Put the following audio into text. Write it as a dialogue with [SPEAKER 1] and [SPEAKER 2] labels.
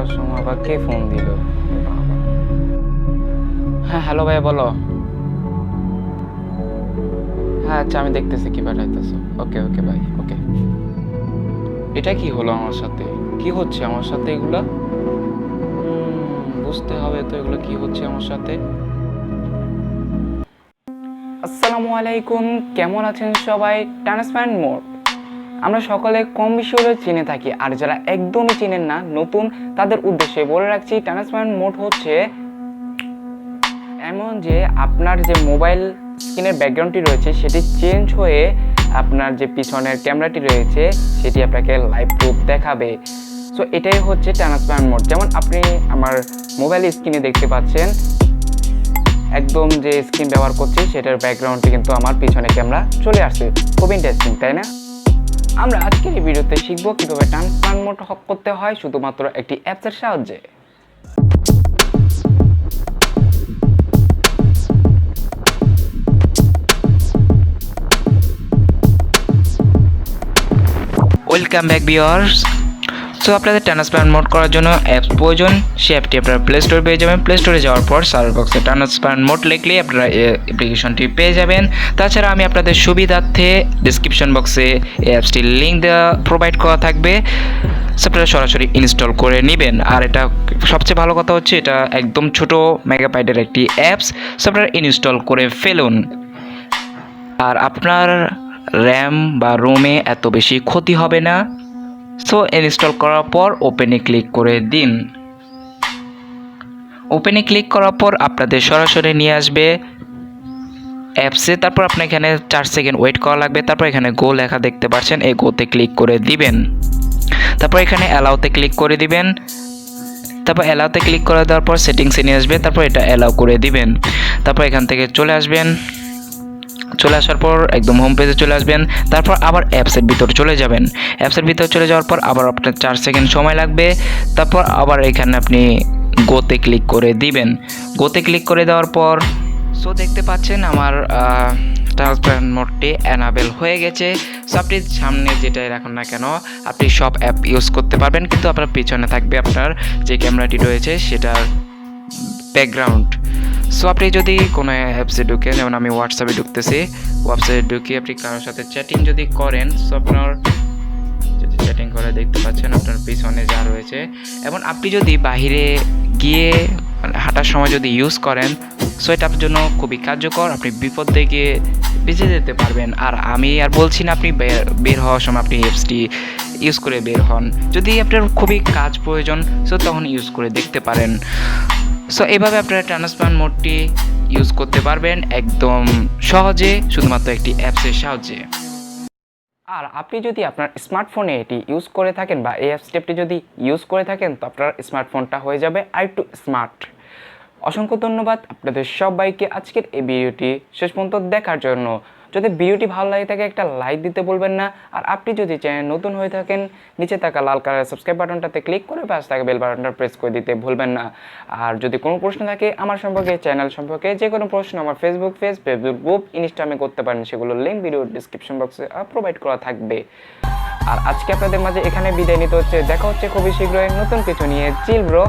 [SPEAKER 1] করার সময় আবার কে ফোন দিল? হ্যাঁ হ্যালো ভাইয়া, বলো। হ্যাঁ আচ্ছা, আমি দেখতেছি কি পাঠাইতেছো। ওকে ওকে ভাই, ওকে। এটা কি হলো আমার সাথে? কি হচ্ছে আমার সাথে এগুলা? বুঝতে হবে তো এগুলো কি হচ্ছে আমার সাথে। আসসালামু আলাইকুম, কেমন আছেন সবাই? ট্রান্সপারেন্ট মোড আমরা সকলে কম বেশি হলেও চিনে থাকি, আর যারা একদমই চিনেন না, নতুন, তাদের উদ্দেশ্যে বলে রাখছি, ট্রান্সপারেন্ট মোড হচ্ছে এমন যে আপনার যে মোবাইল স্ক্রিনের ব্যাকগ্রাউন্ডটি রয়েছে সেটি চেঞ্জ হয়ে আপনার যে পিছনের ক্যামেরাটি রয়েছে সেটি আপনাকে লাইভ প্রুফ দেখাবে। সো এটাই হচ্ছে ট্রান্সপারেন্ট মোড। যেমন আপনি আমার মোবাইল স্ক্রিনে দেখতে পাচ্ছেন, একদম যে স্ক্রিন ব্যবহার করছি সেটার ব্যাকগ্রাউন্ডটি কিন্তু আমার পিছনে ক্যামেরা চলে আসছে। খুব ইন্টারেস্টিং, তাই না? আমরা আজকের এই ভিডিওতে শিখবো কীভাবে ট্রান্সপারেন্ট মোড অফ করতে হয় শুধুমাত্র একটি অ্যাপসের সাহায্যে।
[SPEAKER 2] Welcome back viewers. সো আপনাদের ট্রান্সপারেন্ট মোড করার জন্য অ্যাপস প্রয়োজন। সেই অ্যাপটি আপনারা প্লে স্টোরে পেয়ে যাবেন। প্লে স্টোরে যাওয়ার পর সার্চ বক্সে ট্রান্সপারেন্ট মোড লিখলেই আপনারা এই অ্যাপ্লিকেশনটি পেয়ে যাবেন। তাছাড়া আমি আপনাদের সুবিধার্থে ডিসক্রিপশন বক্সে এই অ্যাপসটির লিঙ্ক দেওয়া প্রোভাইড করা থাকবে। সো আপনারা সরাসরি ইনস্টল করে নেবেন। আর এটা সবচেয়ে ভালো কথা হচ্ছে এটা একদম ছোট মেগাবাইটের একটি অ্যাপস। সো আপনারা ইনস্টল করে ফেলুন। আর আপনার র্যাম বা রোমে এত বেশি ক্ষতি হবে না। সো ইনস্টল করার পর ওপেনে ক্লিক করে দিন। ওপেনে ক্লিক করার পর আপনাদের সরাসরি নিয়ে আসবে অ্যাপসে। তারপর আপনি এখানে 4 সেকেন্ড ওয়েট করা লাগবে। তারপর এখানে গো লেখা দেখতে পাচ্ছেন, এই গোতে ক্লিক করে দিবেন। তারপর এখানে অ্যালাউতে ক্লিক করে দিবেন। তারপর অ্যালাউতে ক্লিক করে দেওয়ার পর সেটিংসে নিয়ে আসবে। তারপর এটা অ্যালাউ করে দিবেন। তারপর এখান থেকে চলে আসবেন। চলে আসার পর একদম হোম পেজে চলে আসবেন। তারপর আবার অ্যাপসের ভিতর চলে যাবেন। অ্যাপসের ভিতর চলে যাওয়ার পর আবার আপনার 4 সেকেন্ড সময় লাগবে। তারপর আবার এখানে আপনি গোতে ক্লিক করে দিবেন। গোতে ক্লিক করে দেওয়ার পর সো দেখতে পাচ্ছেন আমার ট্রান্সপারেন্ট মোডটি অ্যানাবেল হয়ে গেছে। সো আপনি সামনে যেটাই রাখুন না কেন আপনি সব অ্যাপ ইউজ করতে পারবেন, কিন্তু আপনার পিছনে থাকবে আপনার যে ক্যামেরাটি রয়েছে সেটার ব্যাকগ্রাউন্ড। সো আপনি যদি কোনো অ্যাপসে ঢুকেন, যেমন আমি হোয়াটসঅ্যাপে ঢুকতেছি, হোয়াটসঅ্যাপে ঢুকে আপনি কারোর সাথে চ্যাটিং যদি করেন, সো আপনার যদি চ্যাটিং করে দেখতে পাচ্ছেন আপনার পিছনে যা রয়েছে। এবং আপনি যদি বাইরে গিয়ে হাঁটার সময় যদি ইউজ করেন, সো এটা আপনার জন্য খুবই কার্যকর। আপনি বিপদ থেকে বেঁচে যেতে পারবেন। আর আমি আর বলছি না আপনি বের হওয়ার সময় আপনি অ্যাপসটি ইউজ করে বের হন। যদি আপনার খুবই কাজ প্রয়োজন, সো তখন ইউজ করে দেখতে পারেন। সো এভাবে আপনারা ট্রান্সপারেন্ট মোডটি ইউজ করতে পারবেন একদম সহজে, শুধুমাত্র একটি অ্যাপসের সাহায্যে।
[SPEAKER 1] আর আপনি যদি আপনার স্মার্টফোনে এটি ইউজ করে থাকেন বা এই অ্যাপসটি যদি ইউজ করে থাকেন, তো আপনার স্মার্টফোনটা হয়ে যাবে আরেকটু স্মার্ট। অসংখ্য ধন্যবাদ আপনাদের সবাইকে আজকের এই ভিডিওটি শেষ পর্যন্ত দেখার জন্য। যদি ভিডিওটি ভালো লাগে থাকে একটা লাইক দিতে বলবেন না। আর আপনি যদি চ্যানেল নতুন হয়ে থাকেন, নিচে থাকা লাল কালারের সাবস্ক্রাইব বাটনটাতে ক্লিক করে পাশে থাকা বেল বাটনটা প্রেস করে দিতে ভুলবেন না। আর যদি কোনো প্রশ্ন থাকে আমার সম্পর্কে, চ্যানেল সম্পর্কে যে কোনো প্রশ্ন আমার ফেসবুক গ্রুপ, ইনস্টাগ্রামে করতে পারেন। সেগুলোর লিঙ্ক ভিডিও ডিসক্রিপশন বক্সে প্রোভাইড করা থাকবে। আর আজকে আপনাদের মাঝে এখানে বিদায় নিতে হচ্ছে। দেখা হচ্ছে খুবই শীঘ্রই নতুন কিছু নিয়ে। Chill bro.